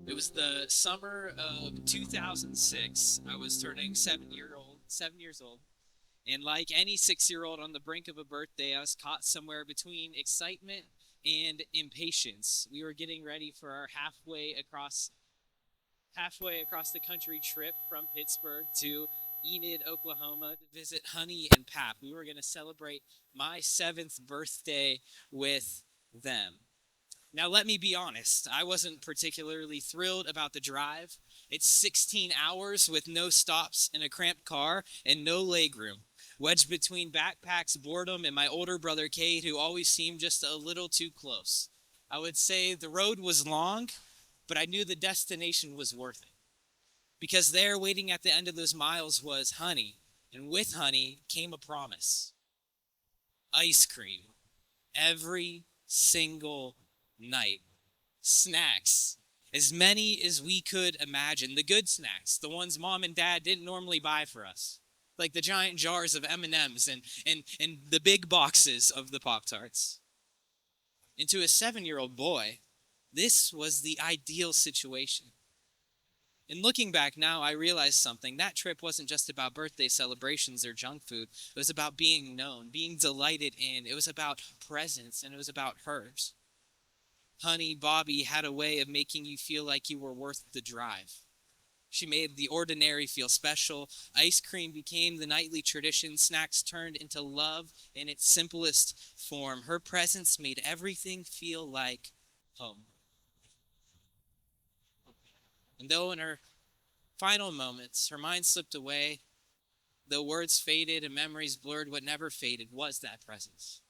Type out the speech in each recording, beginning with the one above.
It was the summer of 2006. I was turning 7 years old. And like any 6 year old on the brink of a birthday, I was caught somewhere between excitement and impatience. We were getting ready for our halfway across the country trip from Pittsburgh to Enid, Oklahoma to visit Honey and Pap. We were going to celebrate my 7th birthday with them. Now, let me be honest, I wasn't particularly thrilled about the drive. It's 16 hours with no stops in a cramped car and no legroom. Wedged between backpacks, boredom, and my older brother Cade, who always seemed just a little too close. I would say the road was long, but I knew the destination was worth it. Because there, waiting at the end of those miles, was Honey. And with Honey came a promise: ice cream. Every single night. Snacks. As many as we could imagine. The good snacks, the ones mom and dad didn't normally buy for us. Like the giant jars of M&Ms and the big boxes of the Pop-Tarts. And to a 7-year-old boy, this was the ideal situation. And looking back now, I realized something. That trip wasn't just about birthday celebrations or junk food. It was about being known, being delighted in. It was about presence, and it was about hers. Honey Bobby had a way of making you feel like you were worth the drive. She made the ordinary feel special. Ice cream became the nightly tradition. Snacks turned into love in its simplest form. Her presence made everything feel like home. And though in her final moments her mind slipped away, though words faded and memories blurred, what never faded was that presence.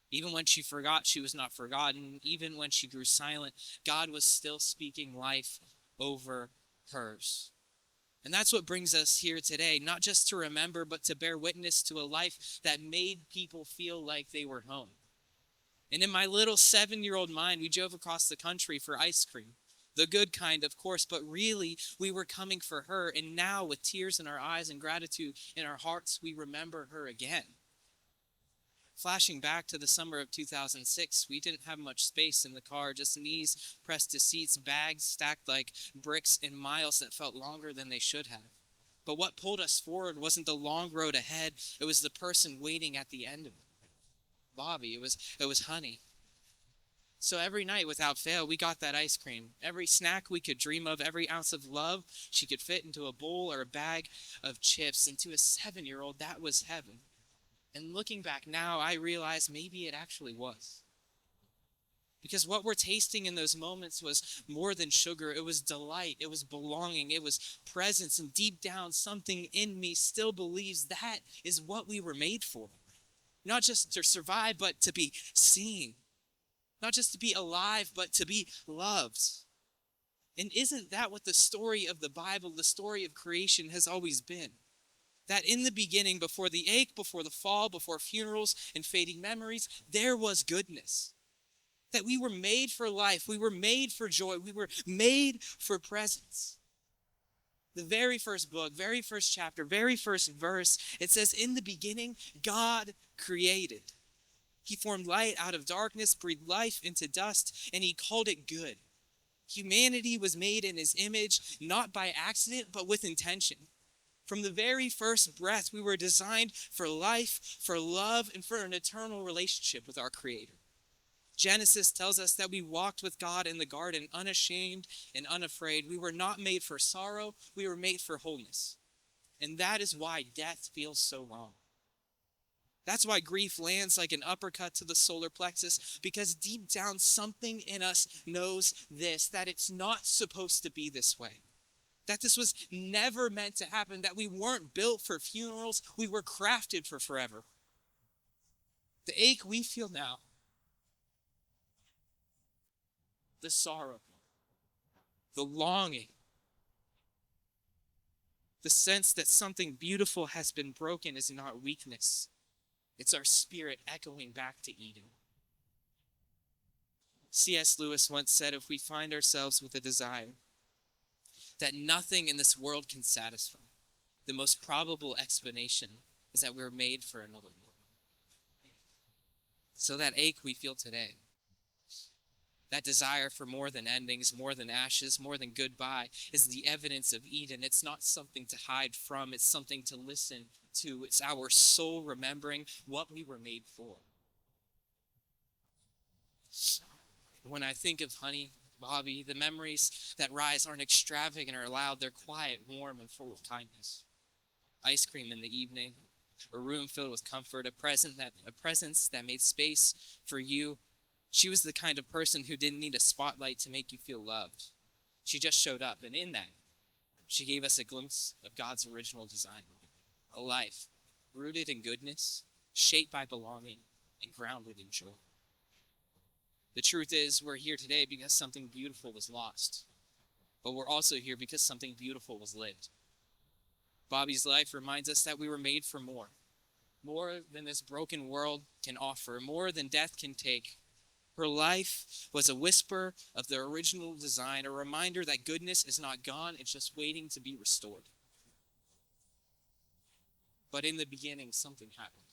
Even when she forgot, she was not forgotten. Even when she grew silent, God was still speaking life over hers. And that's what brings us here today, not just to remember, but to bear witness to a life that made people feel like they were home. And in my little 7-year-old mind, we drove across the country for ice cream. The good kind, of course, but really, we were coming for her. And now, with tears in our eyes and gratitude in our hearts, we remember her again. Flashing back to the summer of 2006, we didn't have much space in the car, just knees pressed to seats, bags stacked like bricks, and miles that felt longer than they should have. But what pulled us forward wasn't the long road ahead, it was the person waiting at the end of it. Bobby, it was Honey. So every night, without fail, we got that ice cream. Every snack we could dream of, every ounce of love she could fit into a bowl or a bag of chips. And to a 7-year-old, that was heaven. And looking back now, I realize maybe it actually was. Because what we're tasting in those moments was more than sugar. It was delight. It was belonging. It was presence. And deep down, something in me still believes that is what we were made for. Not just to survive, but to be seen. Not just to be alive, but to be loved. And isn't that what the story of the Bible, the story of creation, has always been? That in the beginning, before the ache, before the fall, before funerals and fading memories, there was goodness. That we were made for life. We were made for joy. We were made for presence. The very first book, very first chapter, very first verse, it says, in the beginning, God created. He formed light out of darkness, breathed life into dust, and he called it good. Humanity was made in his image, not by accident, but with intention. From the very first breath, we were designed for life, for love, and for an eternal relationship with our Creator. Genesis tells us that we walked with God in the garden, unashamed and unafraid. We were not made for sorrow, we were made for wholeness. And that is why death feels so wrong. That's why grief lands like an uppercut to the solar plexus, because deep down something in us knows this, that it's not supposed to be this way. That this was never meant to happen, that we weren't built for funerals, we were crafted for forever. The ache we feel now, the sorrow, the longing, the sense that something beautiful has been broken is not weakness. It's our spirit echoing back to Eden. C.S. Lewis once said, if we find ourselves with a desire that nothing in this world can satisfy, the most probable explanation is that we're made for another world. So that ache we feel today, That desire for more than endings, more than ashes, more than goodbye is the evidence of Eden. It's not something to hide from, it's something to listen to. It's our soul remembering what we were made for. When I think of honey, Bobby, the memories that rise aren't extravagant or loud. They're quiet, warm, and full of kindness. Ice cream in the evening, a room filled with comfort, a presence that made space for you. She was the kind of person who didn't need a spotlight to make you feel loved. She just showed up, and in that, she gave us a glimpse of God's original design. A life rooted in goodness, shaped by belonging, and grounded in joy. The truth is, we're here today because something beautiful was lost. But we're also here because something beautiful was lived. Bobby's life reminds us that we were made for more. More than this broken world can offer, more than death can take. Her life was a whisper of the original design, a reminder that goodness is not gone, it's just waiting to be restored. But in the beginning, something happened.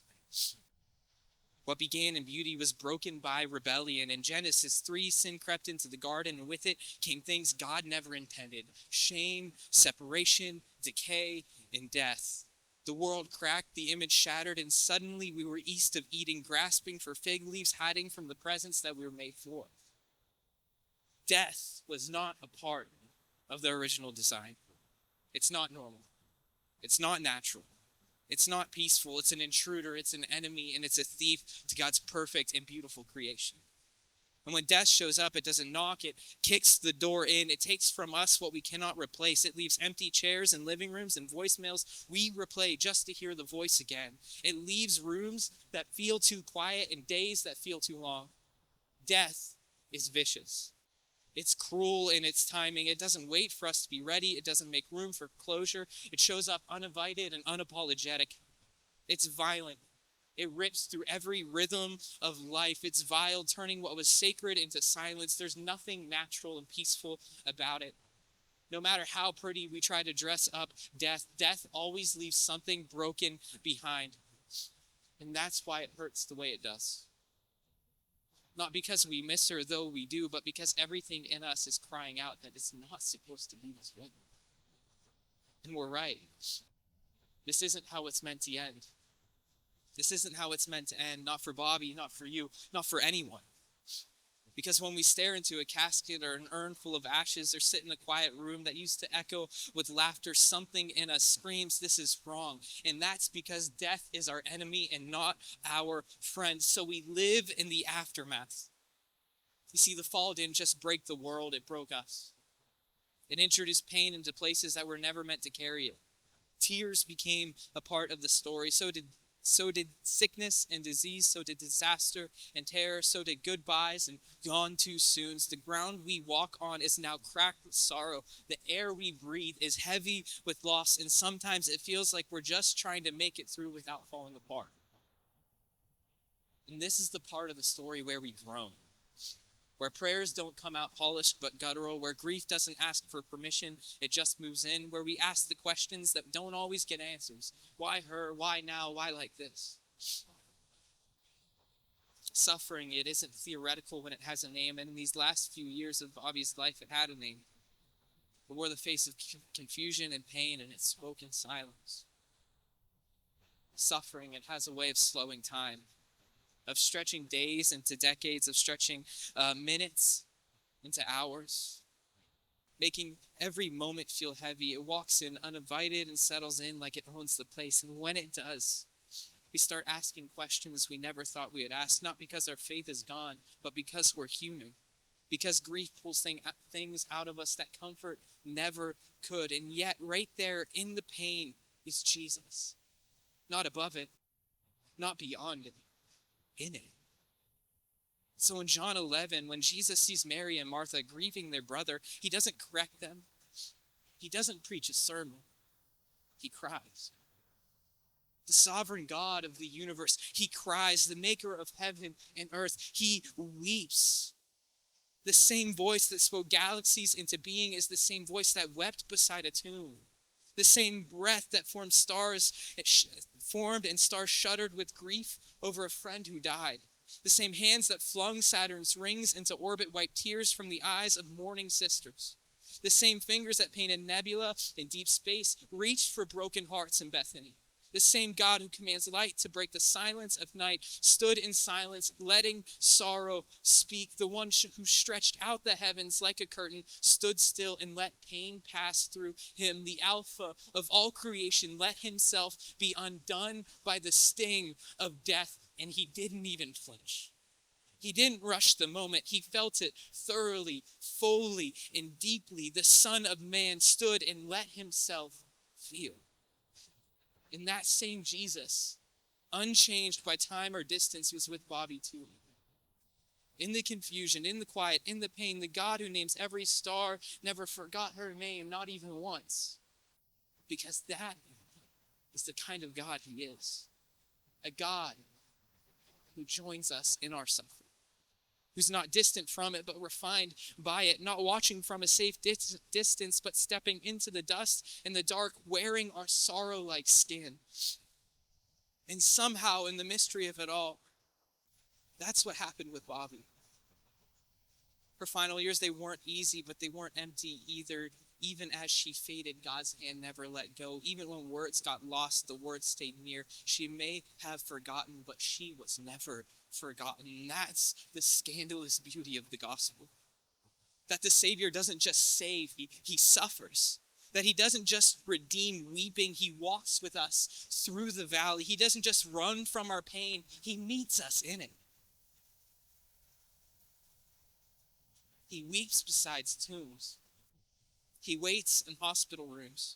What began in beauty was broken by rebellion. In Genesis 3, sin crept into the garden, and with it came things God never intended: shame, separation, decay, and death. The world cracked, the image shattered, and suddenly we were east of Eden, grasping for fig leaves, hiding from the presence that we were made for. Death was not a part of the original design. It's not normal. It's not natural. It's not peaceful. It's an intruder. It's an enemy, and it's a thief to God's perfect and beautiful creation. And when death shows up, it doesn't knock. It kicks the door in. It takes from us what we cannot replace. It leaves empty chairs and living rooms and voicemails we replay just to hear the voice again. It leaves rooms that feel too quiet and days that feel too long. Death is vicious. It's cruel in its timing. It doesn't wait for us to be ready. It doesn't make room for closure. It shows up uninvited and unapologetic. It's violent. It rips through every rhythm of life. It's vile, turning what was sacred into silence. There's nothing natural and peaceful about it. No matter how pretty we try to dress up death, death always leaves something broken behind. And that's why it hurts the way it does. Not because we miss her, though we do, but because everything in us is crying out that it's not supposed to be this way. And we're right. This isn't how it's meant to end. This isn't how it's meant to end, not for Bobby, not for you, not for anyone. Because when we stare into a casket or an urn full of ashes or sit in a quiet room that used to echo with laughter, something in us screams, this is wrong. And that's because death is our enemy and not our friend. So we live in the aftermath. You see, the fall didn't just break the world, it broke us. It introduced pain into places that were never meant to carry it. Tears became a part of the story. So did sickness and disease, so did disaster and terror, so did goodbyes and gone too soon. The ground we walk on is now cracked with sorrow. The air we breathe is heavy with loss, and sometimes it feels like we're just trying to make it through without falling apart. And this is the part of the story where we groan, where prayers don't come out polished but guttural, where grief doesn't ask for permission, it just moves in, where we ask the questions that don't always get answers. Why her? Why now? Why like this? Suffering, it isn't theoretical when it has a name, and in these last few years of Bobby's life, it had a name. It wore the face of confusion and pain, and it spoke in silence. Suffering, it has a way of slowing time, of stretching days into decades, of stretching minutes into hours, making every moment feel heavy. It walks in uninvited and settles in like it owns the place. And when it does, we start asking questions we never thought we would ask, not because our faith is gone, but because we're human. Because grief pulls things out of us that comfort never could. And yet, right there in the pain is Jesus. Not above it, not beyond it, in it. So in John 11, when Jesus sees Mary and Martha grieving their brother, he doesn't correct them. He doesn't preach a sermon. He cries. The sovereign God of the universe, he cries. The maker of heaven and earth, he weeps. The same voice that spoke galaxies into being is the same voice that wept beside a tomb. The same breath that formed and stars shuddered with grief over a friend who died. The same hands that flung Saturn's rings into orbit wiped tears from the eyes of mourning sisters. The same fingers that painted nebula in deep space reached for broken hearts in Bethany. The same God who commands light to break the silence of night stood in silence, letting sorrow speak. The one who stretched out the heavens like a curtain stood still and let pain pass through him. The Alpha of all creation let himself be undone by the sting of death, and he didn't even flinch. He didn't rush the moment. He felt it thoroughly, fully, and deeply. The Son of Man stood and let himself feel. And that same Jesus, unchanged by time or distance, was with Bobby too. In the confusion, in the quiet, in the pain, the God who names every star never forgot her name, not even once. Because that is the kind of God he is. A God who joins us in our suffering. Who's not distant from it, but refined by it, not watching from a safe distance, but stepping into the dust and the dark, wearing our sorrow like skin. And somehow, in the mystery of it all, that's what happened with Bobby. Her final years, they weren't easy, but they weren't empty either. Even as she faded, God's hand never let go. Even when words got lost, the words stayed near. She may have forgotten, but she was never forgotten. That's the scandalous beauty of the gospel. That the Savior doesn't just save, he suffers. That he doesn't just redeem weeping, he walks with us through the valley. He doesn't just run from our pain, he meets us in it. He weeps beside tombs. He waits in hospital rooms.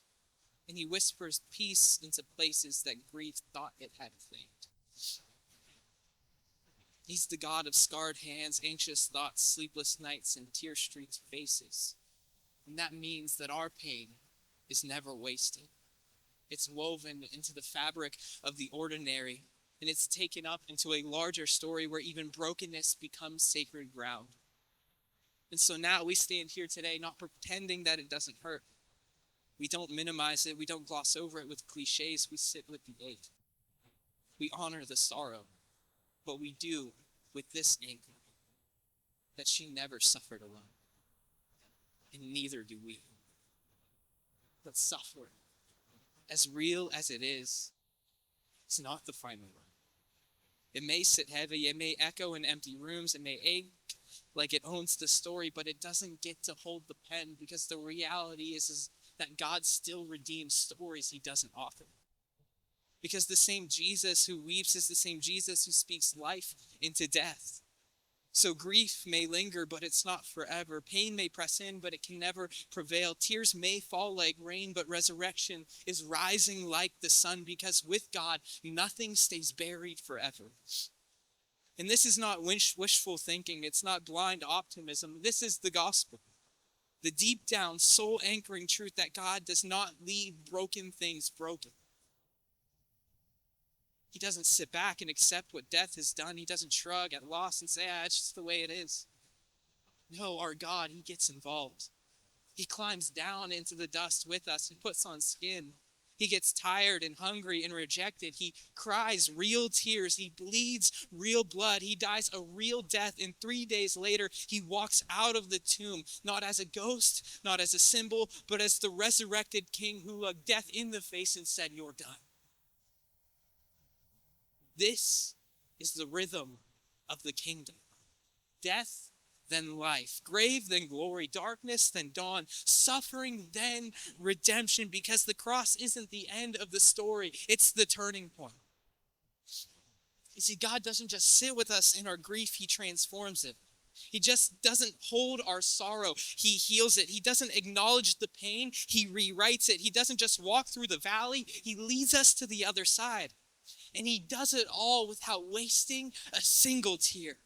And he whispers peace into places that grief thought it had claimed. He's the God of scarred hands, anxious thoughts, sleepless nights, and tear-streaked faces. And that means that our pain is never wasted. It's woven into the fabric of the ordinary, and it's taken up into a larger story where even brokenness becomes sacred ground. And so now we stand here today not pretending that it doesn't hurt. We don't minimize it. We don't gloss over it with cliches. We sit with the ache. We honor the sorrow. But we do with this anchor, that she never suffered alone. And neither do we. But suffering, as real as it is, it's not the final word. It may sit heavy. It may echo in empty rooms. It may ache like it owns the story, but it doesn't get to hold the pen, because the reality is that God still redeems stories he doesn't author. Because the same Jesus who weeps is the same Jesus who speaks life into death. So grief may linger, but it's not forever. Pain may press in, but it can never prevail. Tears may fall like rain, but resurrection is rising like the sun, because with God, nothing stays buried forever. And this is not wishful thinking. It's not blind optimism. This is the gospel. The deep down, soul anchoring truth that God does not leave broken things broken. He doesn't sit back and accept what death has done. He doesn't shrug at loss and say, it's just the way it is. No, our God, he gets involved. He climbs down into the dust with us and puts on skin. He gets tired and hungry and rejected. He cries real tears. He bleeds real blood. He dies a real death. And 3 days later, he walks out of the tomb, not as a ghost, not as a symbol, but as the resurrected king who looked death in the face and said, "You're done." This is the rhythm of the kingdom. Death, then life. Grave, then glory. Darkness, then dawn. Suffering, then redemption. Because the cross isn't the end of the story. It's the turning point. You see, God doesn't just sit with us in our grief. He transforms it. He just doesn't hold our sorrow. He heals it. He doesn't acknowledge the pain. He rewrites it. He doesn't just walk through the valley. He leads us to the other side. And he does it all without wasting a single tear.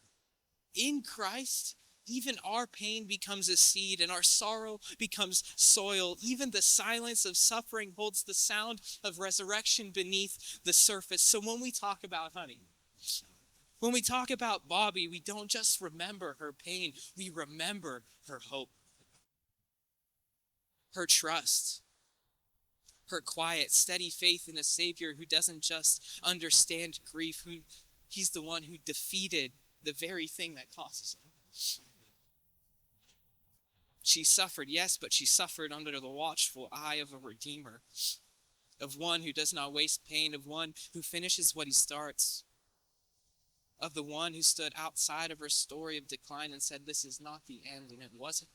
In Christ, even our pain becomes a seed and our sorrow becomes soil. Even the silence of suffering holds the sound of resurrection beneath the surface. So when we talk about honey, when we talk about Bobby, we don't just remember her pain, we remember her hope, her trust, her quiet, steady faith in a Savior who doesn't just understand grief, he's the one who defeated the very thing that causes it. She suffered, yes, but she suffered under the watchful eye of a Redeemer, of one who does not waste pain, of one who finishes what he starts, of the one who stood outside of her story of decline and said, this is not the end, and it wasn't.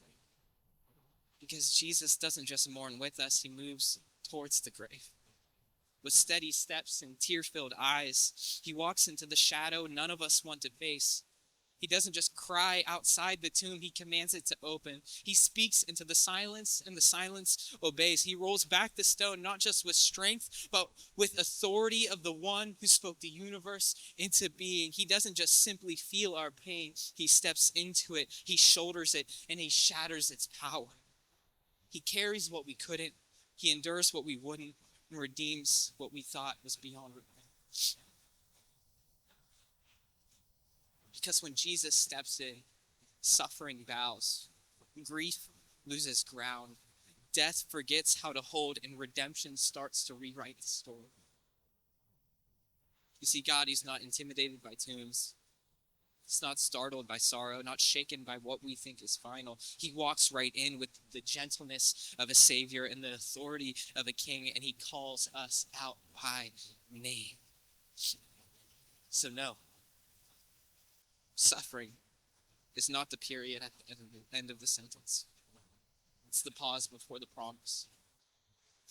Because Jesus doesn't just mourn with us, he moves towards the grave. With steady steps and tear-filled eyes, he walks into the shadow none of us want to face. He doesn't just cry outside the tomb, he commands it to open. He speaks into the silence, and the silence obeys. He rolls back the stone, not just with strength, but with authority of the one who spoke the universe into being. He doesn't just simply feel our pain, he steps into it, he shoulders it, and he shatters its power. He carries what we couldn't, he endures what we wouldn't, and redeems what we thought was beyond repair. Because when Jesus steps in, suffering bows, grief loses ground, death forgets how to hold, and redemption starts to rewrite the story. You see, God, he's not intimidated by tombs. He's not startled by sorrow, not shaken by what we think is final. He walks right in with the gentleness of a Savior and the authority of a King, and he calls us out by name. So no. Suffering is not the period at the end of the sentence. It's the pause before the promise.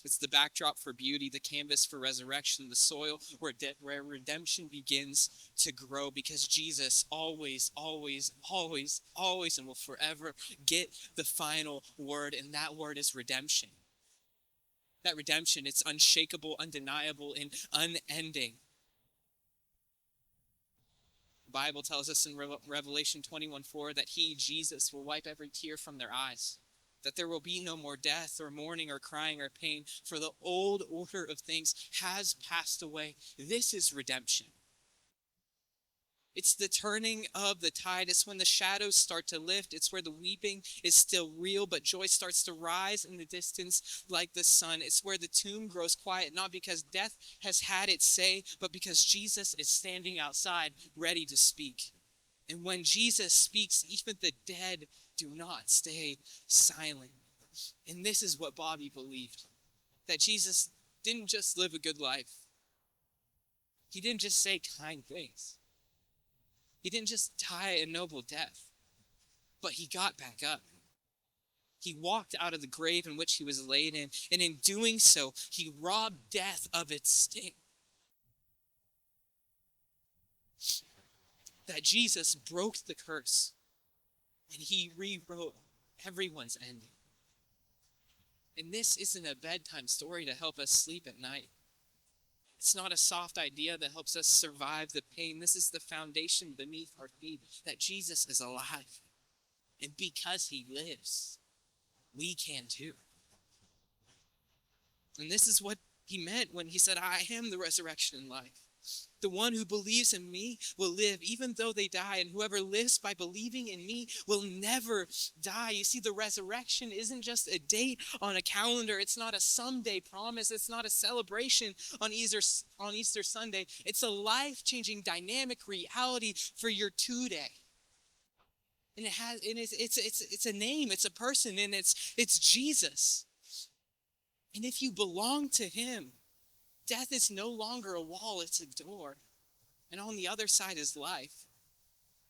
It's the backdrop for beauty, the canvas for resurrection, the soil where redemption begins to grow, because Jesus always, always, always, always, and will forever get the final word, and that word is redemption. That redemption, it's unshakable, undeniable, and unending. The Bible tells us in Revelation 21:4 that he, Jesus, will wipe every tear from their eyes, that there will be no more death or mourning or crying or pain, for the old order of things has passed away. This is redemption. It's the turning of the tide. It's when the shadows start to lift. It's where the weeping is still real, but joy starts to rise in the distance like the sun. It's where the tomb grows quiet, not because death has had its say, but because Jesus is standing outside, ready to speak. And when Jesus speaks, even the dead do not stay silent. And this is what Bobby believed, that Jesus didn't just live a good life. He didn't just say kind things. He didn't just die a noble death, but he got back up. He walked out of the grave in which he was laid in, and in doing so, he robbed death of its sting. That Jesus broke the curse, and he rewrote everyone's ending. And this isn't a bedtime story to help us sleep at night. It's not a soft idea that helps us survive the pain. This is the foundation beneath our feet, that Jesus is alive. And because he lives, we can too. And this is what he meant when he said, I am the resurrection and life. The one who believes in me will live even though they die, and whoever lives by believing in me will never die. You see, the resurrection isn't just a date on a calendar. It's not a someday promise. It's not a celebration on Easter Sunday. It's a life-changing, dynamic reality for your today. And it's a name, it's a person, and it's Jesus. And if you belong to him, death is no longer a wall, it's a door. And on the other side is life.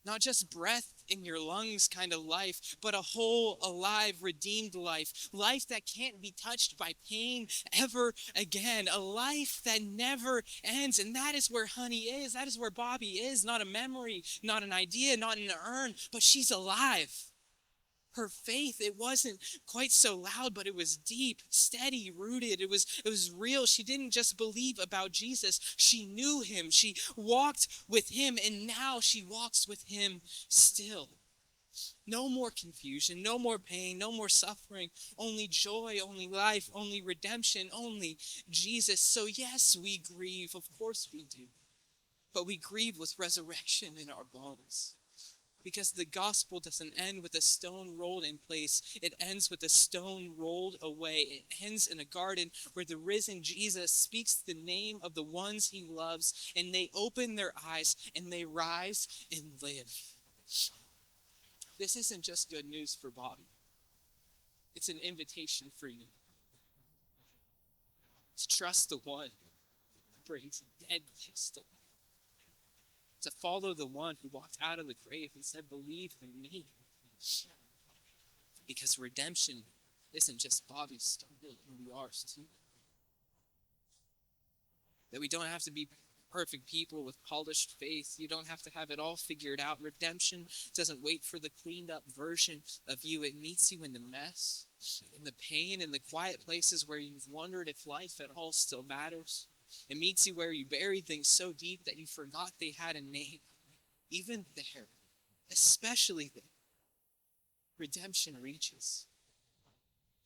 Not just breath in your lungs kind of life, but a whole, alive, redeemed life. Life that can't be touched by pain ever again. A life that never ends. And that is where Honey is. That is where Bobby is. Not a memory, not an idea, not an urn, but she's alive. Her faith, it wasn't quite so loud, but it was deep, steady, rooted. It was real. She didn't just believe about Jesus. She knew him. She walked with him, and now she walks with him still. No more confusion, no more pain, no more suffering, only joy, only life, only redemption, only Jesus. So yes, we grieve. Of course we do. But we grieve with resurrection in our bones. Because the gospel doesn't end with a stone rolled in place. It ends with a stone rolled away. It ends in a garden where the risen Jesus speaks the name of the ones he loves, and they open their eyes and they rise and live. This isn't just good news for Bobby. It's an invitation for you to trust the one who brings dead things to life. To follow the one who walked out of the grave and said, believe in me. Because redemption isn't just Bobby's story, it'll be ours too. That we don't have to be perfect people with polished faith. You don't have to have it all figured out. Redemption doesn't wait for the cleaned up version of you. It meets you in the mess, in the pain, in the quiet places where you've wondered if life at all still matters. It meets you where you bury things so deep that you forgot they had a name. Even there, especially there, redemption reaches.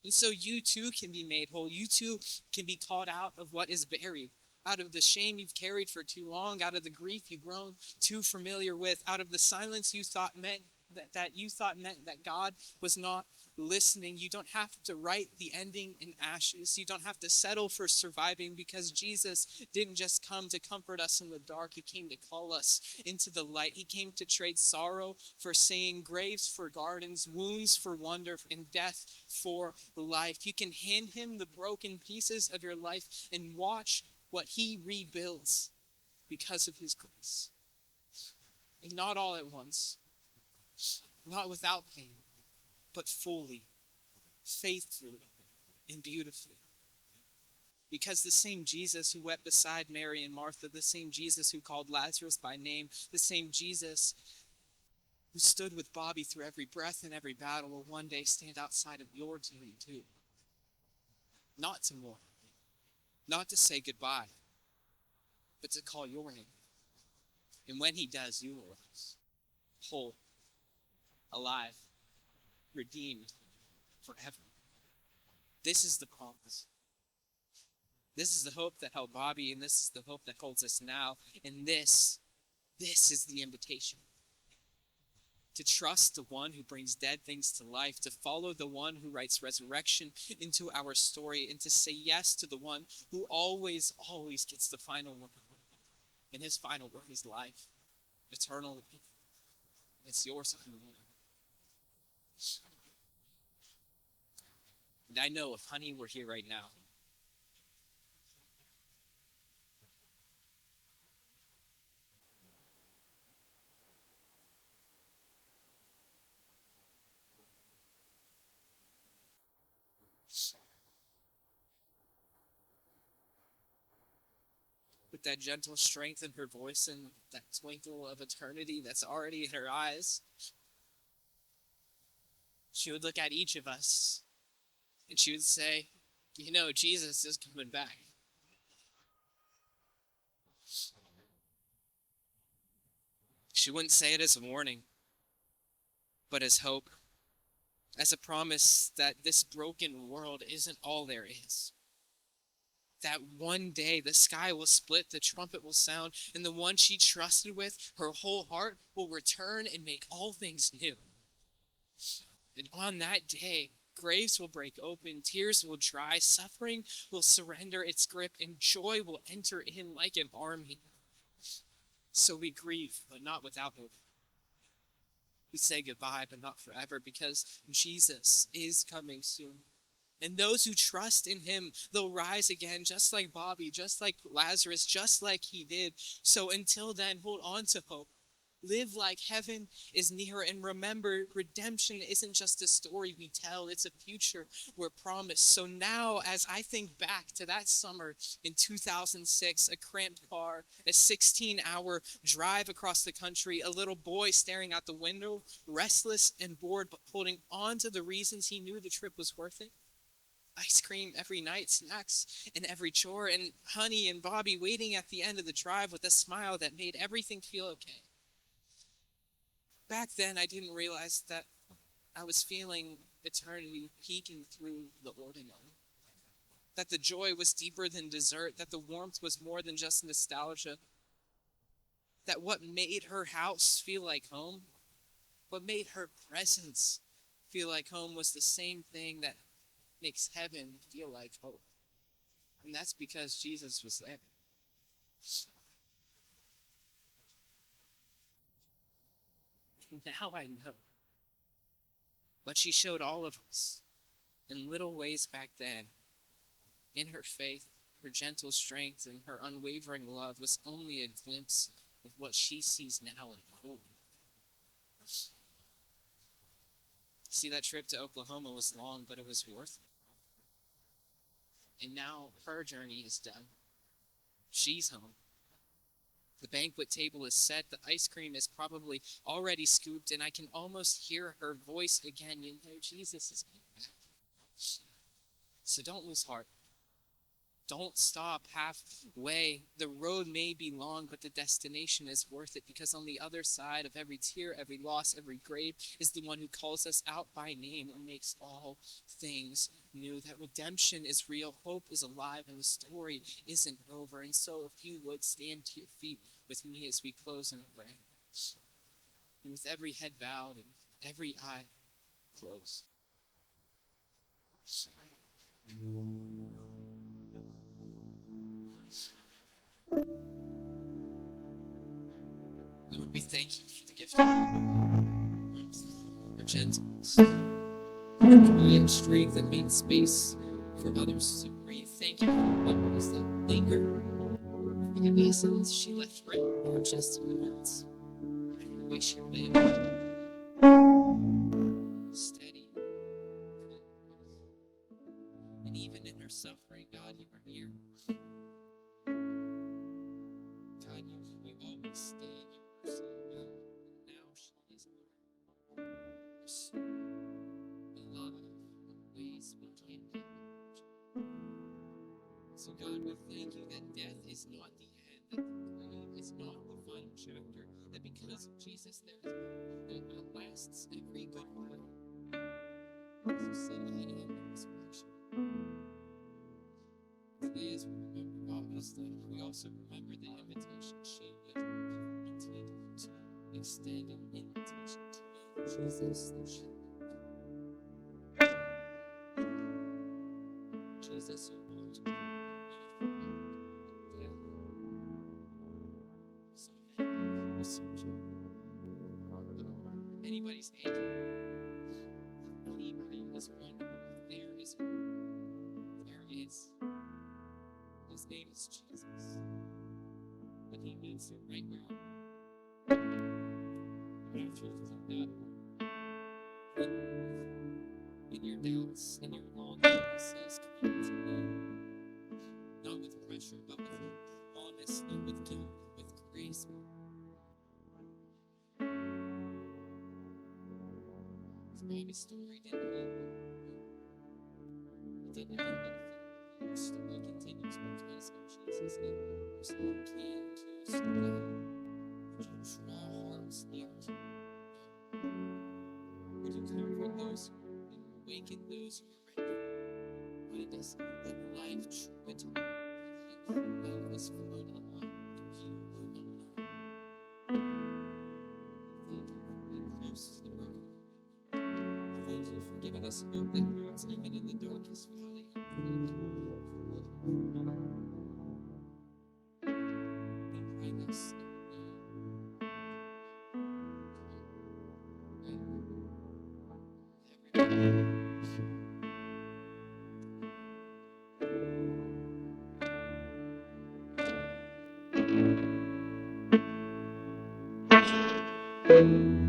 And so you too can be made whole. You too can be called out of what is buried, out of the shame you've carried for too long, out of the grief you've grown too familiar with, out of the silence you thought meant that God was not listening. You don't have to write the ending in ashes. You don't have to settle for surviving, because Jesus didn't just come to comfort us in the dark. He came to call us into the light. He came to trade sorrow for singing, graves for gardens, wounds for wonder, and death for life. You can hand him the broken pieces of your life and watch what he rebuilds because of his grace. And not all at once, not without pain, but fully, faithfully, and beautifully. Because the same Jesus who wept beside Mary and Martha, the same Jesus who called Lazarus by name, the same Jesus who stood with Bobby through every breath and every battle, will one day stand outside of your tomb too. Not to mourn, not to say goodbye, but to call your name. And when he does, you will rise, whole, alive, redeemed forever. This is the promise. This is the hope that held Bobby, and this is the hope that holds us now. And this is the invitation. To trust the one who brings dead things to life, to follow the one who writes resurrection into our story, and to say yes to the one who always gets the final word. And his final word is life, eternal life. It's yours. And I know if Honey were here right now, with that gentle strength in her voice and that twinkle of eternity that's already in her eyes, she would look at each of us and she would say, you know, Jesus is coming back. She wouldn't say it as a warning, but as hope, as a promise that this broken world isn't all there is. That one day the sky will split, the trumpet will sound, and the one she trusted with, her whole heart, will return and make all things new. And on that day, graves will break open, tears will dry, suffering will surrender its grip, and joy will enter in like an army. So we grieve, but not without hope. We say goodbye, but not forever, because Jesus is coming soon. And those who trust in him, they'll rise again, just like Bobby, just like Lazarus, just like he did. So until then, hold on to hope. Live like heaven is near, and remember, redemption isn't just a story we tell, it's a future we're promised. So now, as I think back to that summer in 2006, a cramped car, a 16-hour drive across the country, a little boy staring out the window, restless and bored, but holding on to the reasons he knew the trip was worth it. Ice cream every night, snacks in every chore, and Honey and Bobby waiting at the end of the drive with a smile that made everything feel okay. Back then, I didn't realize that I was feeling eternity peeking through the ordinary. That the joy was deeper than dessert, that the warmth was more than just nostalgia. That what made her house feel like home What made her presence feel like home was the same thing that makes heaven feel like home. And that's because Jesus was there. Now I know. But she showed all of us in little ways back then. In her faith, her gentle strength, and her unwavering love was only a glimpse of what she sees now in home. See, that trip to Oklahoma was long, but it was worth it. And now her journey is done. She's home. The banquet table is set, the ice cream is probably already scooped, and I can almost hear her voice again. You know, Jesus is coming back. So don't lose heart. Don't stop halfway. The road may be long, but the destination is worth it, because on the other side of every tear, every loss, every grave is the one who calls us out by name and makes all things new. That redemption is real, hope is alive, and the story isn't over. And so if you would stand to your feet with me as we close in prayer, and with every head bowed and every eye closed. Lord, we thank you for the gift of your gentleness, your quiet strength that made space for others to breathe. Thank you for the memories that linger, for the lessons she left right in her just moments, and the way she lived, steady, and even in her suffering, God, you are near. God, you always stay in your mercy, God. Now she is alive in ways we can't imagine. So God, we thank you that death is not the end, that the grave is not the final chapter, that because of Jesus there is hope that outlasts every good work. As you said, I am the resurrection. Today as we remember Bobby's life, we also remember the invitation she would wanted to extend an invitation to know Jesus, that she Jesus who walked with death. So anybody's aching, anybody is wondering if there is hope, there is. His name is Jesus, but he meets you right now. But after you find that, in your doubts, in your longing, he says, come to me. Not with pressure, but with promise, not with guilt, but with grace. Bobby's story didn't end. It didn't end. Your story continues because of Jesus. And your story can too. So God, would you draw hearts near to you? Would you comfort those who are weak, awaken those who are ready? Remind us that life truly life is flowed along to you alone. Thank you for being close to the broken. Thank you for giving us hope that moves even in the darkest valley. Thank you for bring us everybody.